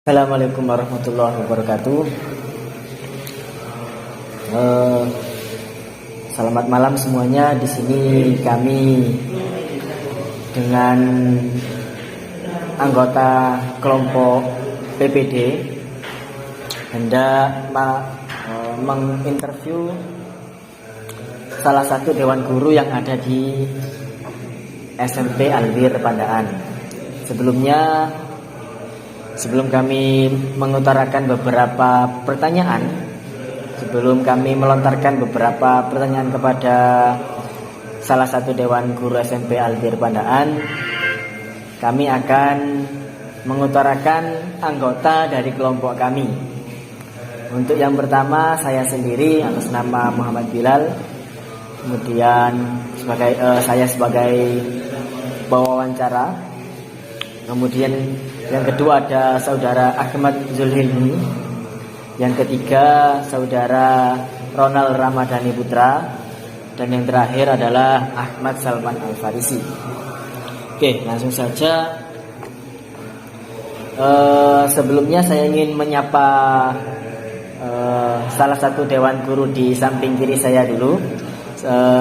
Assalamualaikum warahmatullahi wabarakatuh. Selamat malam semuanya. Di sini kami dengan anggota kelompok PPD hendak menginterview salah satu dewan guru yang ada di SMP Albir Pandaan. Sebelum kami mengutarakan beberapa pertanyaan, sebelum kami melontarkan beberapa pertanyaan kepada salah satu dewan guru SMP Albir Pandaan, kami akan mengutarakan anggota dari kelompok kami. Untuk yang pertama, saya sendiri atas nama Muhammad Bilal. Kemudian saya sebagai pewawancara. Kemudian yang kedua ada saudara Ahmad Zulhilmi. Yang ketiga saudara Ronald Ramadhani Putra. Dan yang terakhir adalah Ahmad Salman Al-Farisi. Oke, langsung saja. Sebelumnya saya ingin menyapa salah satu dewan guru di samping kiri saya dulu.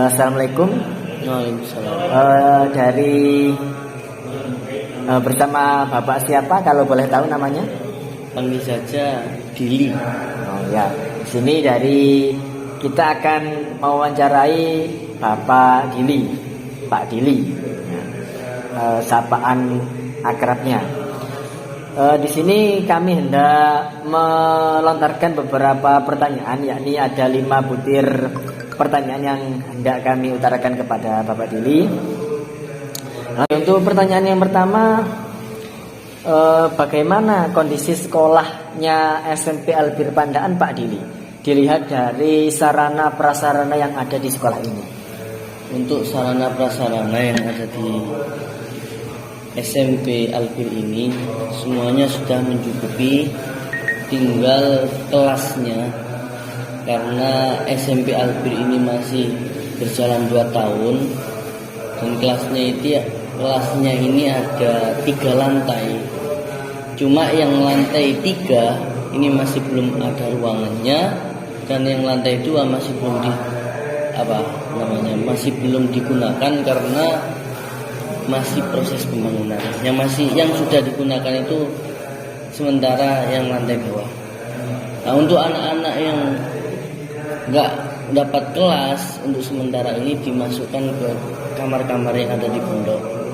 Assalamualaikum. Waalaikumsalam. Dari bersama Bapak siapa kalau boleh tahu namanya? Panggil saja Dili. Oh ya, di sini dari kita akan mewawancarai Bapak Dili, Pak Dili, sapaan akrabnya. Di sini kami hendak melontarkan beberapa pertanyaan, yakni ada 5 butir pertanyaan yang hendak kami utarakan kepada Bapak Dili. Nah, untuk pertanyaan yang pertama, bagaimana kondisi sekolahnya SMP Albir Pandaan, Pak Dili? Dilihat dari sarana prasarana yang ada di sekolah ini. Untuk sarana prasarana yang ada di SMP Albir ini semuanya sudah mencukupi, tinggal kelasnya. Karena SMP Albir ini masih berjalan 2 tahun dan kelasnya ini ada 3 lantai. Cuma yang lantai 3 ini masih belum ada ruangannya, dan yang lantai 2 masih belum digunakan karena masih proses pembangunan. Yang sudah digunakan itu sementara yang lantai bawah. Nah, untuk anak-anak yang nggak dapat kelas, untuk sementara ini dimasukkan ke kamar-kamar yang ada di pondok.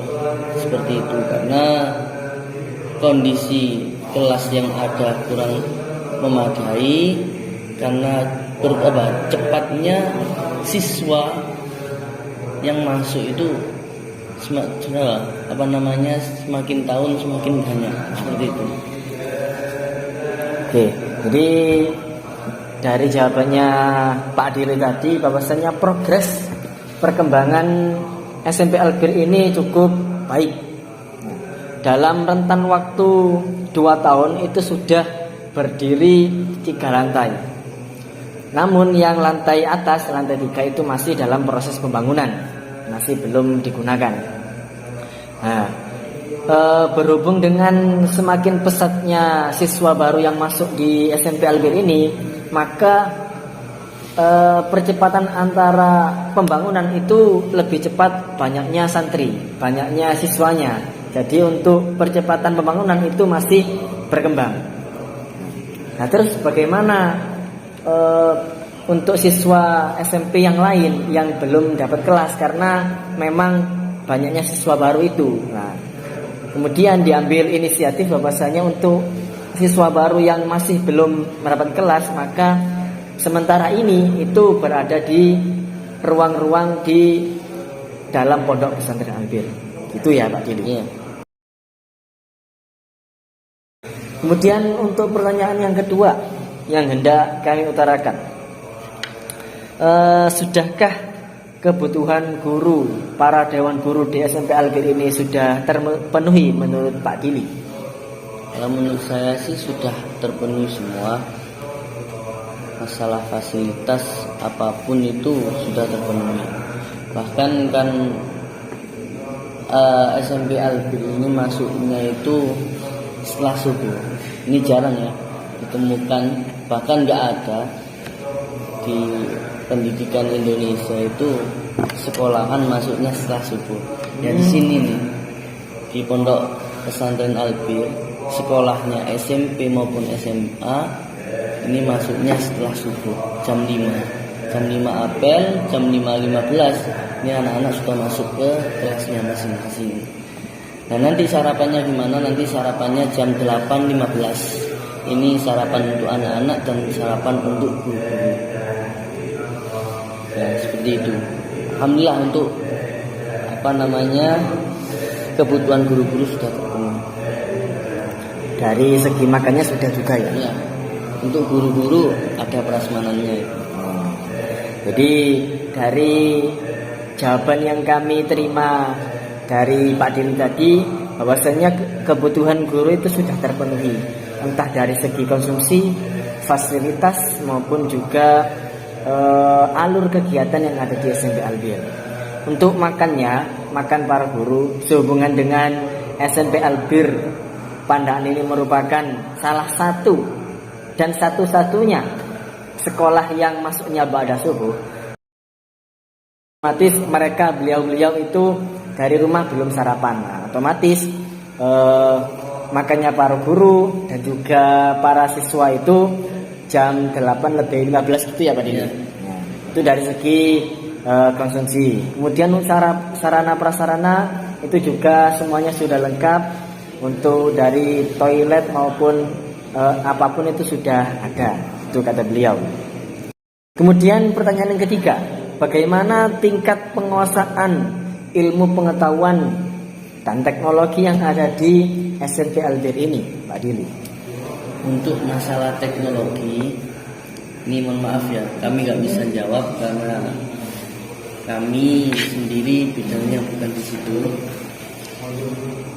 Seperti itu, karena kondisi kelas yang ada kurang memadai, karena cepatnya siswa yang masuk itu semakin tahun semakin banyak, seperti itu. Oke, jadi dari jawabannya Pak Dili tadi, bahwasannya progres perkembangan SMP Albir ini cukup baik. Dalam rentan waktu 2 tahun itu sudah berdiri 3 lantai. Namun yang lantai atas, lantai 3 itu masih dalam proses pembangunan, masih belum digunakan. Nah, berhubung dengan semakin pesatnya siswa baru yang masuk di SMP Albir ini, maka percepatan antara pembangunan itu lebih cepat, banyaknya santri, banyaknya siswanya. Jadi untuk percepatan pembangunan itu masih berkembang. Nah, terus bagaimana untuk siswa SMP yang lain yang belum dapat kelas, karena memang banyaknya siswa baru itu. Nah, kemudian diambil inisiatif bahwasanya untuk siswa baru yang masih belum mendapat kelas, maka sementara ini itu berada di ruang-ruang di dalam pondok pesantren Albir. Itu ya Pak Dili. Iya. Kemudian untuk pertanyaan yang kedua yang hendak kami utarakan, sudahkah kebutuhan guru, para dewan guru di SMP Albir ini sudah terpenuhi menurut Pak Dili? Kalau menurut saya sih sudah terpenuhi semua. Masalah fasilitas apapun itu sudah terpenuhi. Bahkan kan SMP Albir ini masuknya itu setelah subuh. Ini jarang ya ditemukan, bahkan nggak ada di pendidikan Indonesia itu sekolahan masuknya setelah subuh. Ya di sini nih di Pondok Pesantren Albir, sekolahnya SMP maupun SMA ini masuknya setelah subuh jam 5 apel, jam 5.15 ini anak-anak sudah masuk ke kelasnya masing-masing. Nah nanti sarapannya gimana? Nanti sarapannya jam 8.15. Ini sarapan untuk anak-anak dan sarapan untuk guru-guru. Ya seperti itu. Alhamdulillah untuk kebutuhan guru-guru sudah terpenuhi. Dari segi makannya sudah juga ya. Ya, untuk guru-guru ada prasmanannya. Jadi dari jawaban yang kami terima dari Pak Dili tadi, bahwasanya kebutuhan guru itu sudah terpenuhi, entah dari segi konsumsi, fasilitas maupun juga alur kegiatan yang ada di SMP Albir. Untuk makan para guru sehubungan dengan SMP Albir Pandaan ini merupakan salah satu dan satu-satunya sekolah yang masuknya ba'da subuh. Otomatis beliau itu dari rumah belum sarapan. Nah, otomatis makannya para guru dan juga para siswa itu jam 8:15 gitu ya Pak Dini. Ya. Nah, itu dari segi konsumsi. Kemudian sarana prasarana itu juga semuanya sudah lengkap. Untuk dari toilet maupun apapun itu sudah ada. Itu kata beliau. Kemudian pertanyaan yang ketiga, bagaimana tingkat penguasaan ilmu pengetahuan dan teknologi yang ada di SMP Albir ini, Pak Dili? Untuk masalah teknologi, ini mohon maaf ya, kami nggak bisa jawab karena kami sendiri bidangnya bukan di situ.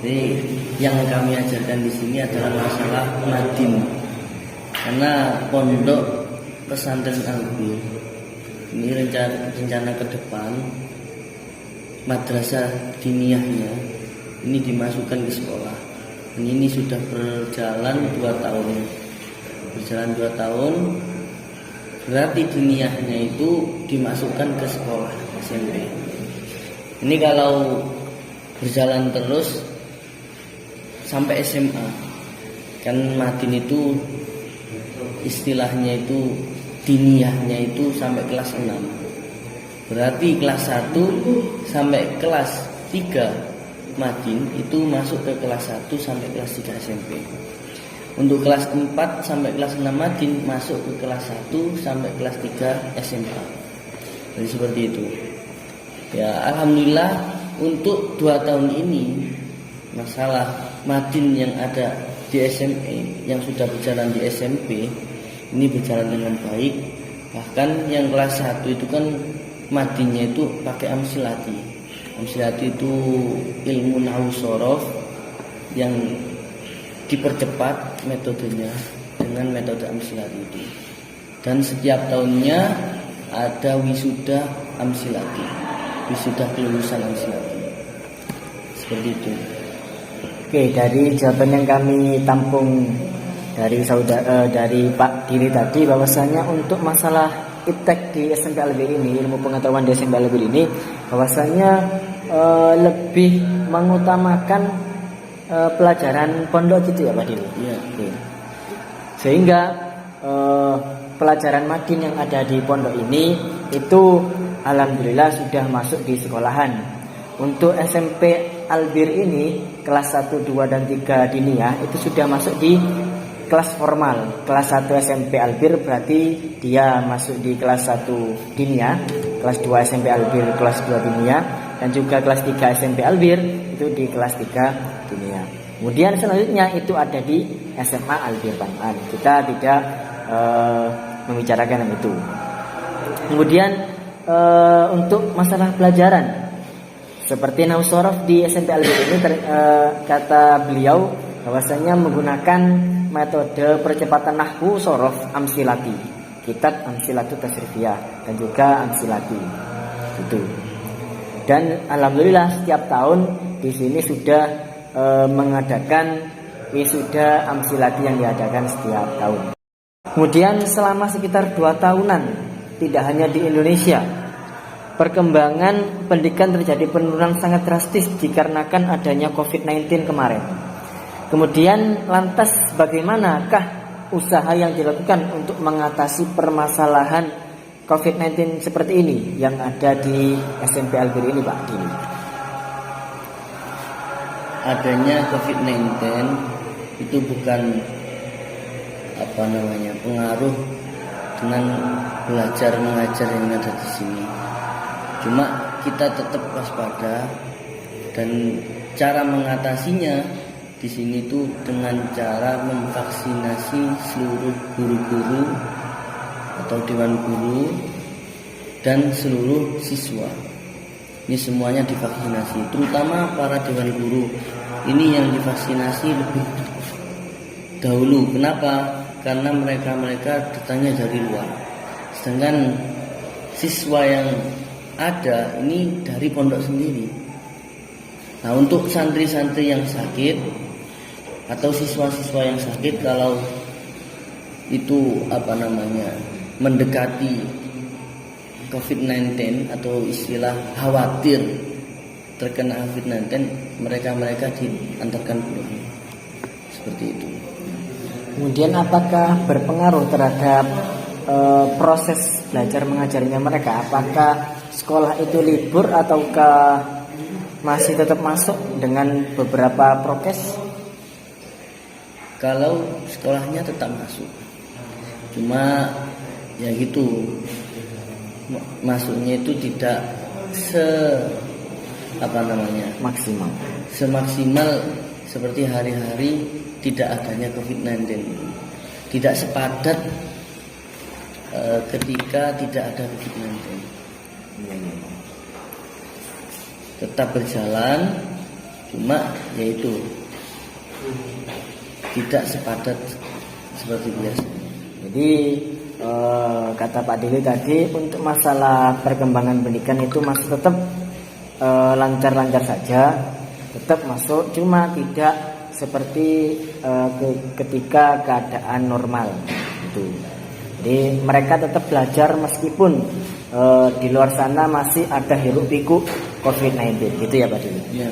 Jadi yang kami ajarkan di sini adalah masalah madin. Karena Pondok Pesantren Albir ini rencana ke depan madrasah diniyahnya ini dimasukkan ke sekolah. Dan ini sudah berjalan 2 tahun. Berjalan 2 tahun berarti diniyahnya itu dimasukkan ke sekolah SMP. Ini kalau berjalan terus sampai SMA, kan madin itu istilahnya itu diniyahnya itu sampai kelas 6. Berarti kelas 1 sampai kelas 3 madin itu masuk ke kelas 1 sampai kelas 3 SMP. Untuk kelas 4 sampai kelas 6 madin masuk ke kelas 1 sampai kelas 3 SMA. Jadi seperti itu. Ya alhamdulillah untuk 2 tahun ini masalah madin yang ada di SMA yang sudah berjalan di SMP ini berjalan dengan baik. Bahkan yang kelas 1 itu kan madinnya itu pakai amsilati. Amsilati itu ilmu nahwu shorof yang dipercepat metodenya dengan metode amsilati itu. Dan setiap tahunnya ada wisuda amsilati, wisuda kelulusan amsilati. Seperti itu. Oke, dari jawaban yang kami tampung dari dari Pak Dili tadi, bahwasanya untuk masalah iptek di SMP Albir ini, ilmu pengetahuan di SMP Albir ini, bahwasanya lebih mengutamakan pelajaran pondok gitu ya Pak Dili. Iya. Oke. Sehingga pelajaran madin yang ada di pondok ini itu alhamdulillah sudah masuk di sekolahan. Untuk SMP Albir ini kelas 1, 2, dan 3 diniyah itu sudah masuk di kelas formal. Kelas 1 SMP Albir berarti dia masuk di kelas 1 diniyah, kelas 2 SMP Albir kelas 2 diniyah, dan juga kelas 3 SMP Albir itu di kelas 3 diniyah. Kemudian selanjutnya itu ada di SMA Albir Pandaan. Kita tidak membicarakan yang itu. Kemudian untuk masalah pelajaran seperti nahwu shorof di SMP Albir ini kata beliau bahwasanya menggunakan metode percepatan nahwu shorof amsilati, kitab Amsilatu Tasrifiyah dan juga amsilati itu. Dan alhamdulillah setiap tahun di sini sudah mengadakan wisuda amsiladi yang diadakan setiap tahun. Kemudian selama sekitar 2 tahunan, tidak hanya di Indonesia, perkembangan pendidikan terjadi penurunan sangat drastis dikarenakan adanya COVID-19 kemarin. Kemudian lantas bagaimanakah usaha yang dilakukan untuk mengatasi permasalahan COVID-19 seperti ini yang ada di SMP Al-Bir ini, Pak Dini? Adanya COVID-19 itu bukan pengaruh dengan belajar mengajar yang ada di sini. Cuma kita tetap waspada, dan cara mengatasinya di sini tuh dengan cara memvaksinasi seluruh guru-guru atau dewan guru dan seluruh siswa. Ini semuanya divaksinasi, terutama para dewan guru. Ini yang divaksinasi lebih dahulu. Kenapa? Karena mereka datangnya dari luar. Sedangkan siswa yang ada ini dari pondok sendiri. Nah, untuk santri-santri yang sakit atau siswa-siswa yang sakit, kalau itu mendekati COVID-19 atau istilah khawatir terkena COVID-19, mereka diantarkan pulang. Seperti itu. Kemudian apakah berpengaruh terhadap proses belajar mengajarnya mereka? Apakah sekolah itu libur ataukah masih tetap masuk dengan beberapa prokes? Kalau sekolahnya tetap masuk, cuma ya gitu, masuknya itu tidak maksimal. Semaksimal seperti hari-hari tidak adanya COVID-19. Tidak sepadat ketika tidak ada COVID-19. Tetap berjalan, cuma yaitu tidak sepadat seperti biasa. Jadi kata Pak Dili tadi, untuk masalah perkembangan pendidikan itu masih tetap lancar-lancar saja, tetap masuk, cuma tidak seperti ketika keadaan normal itu. Jadi mereka tetap belajar meskipun di luar sana masih ada hiruk pikuk COVID-19, gitu ya Pak Dili? Ya.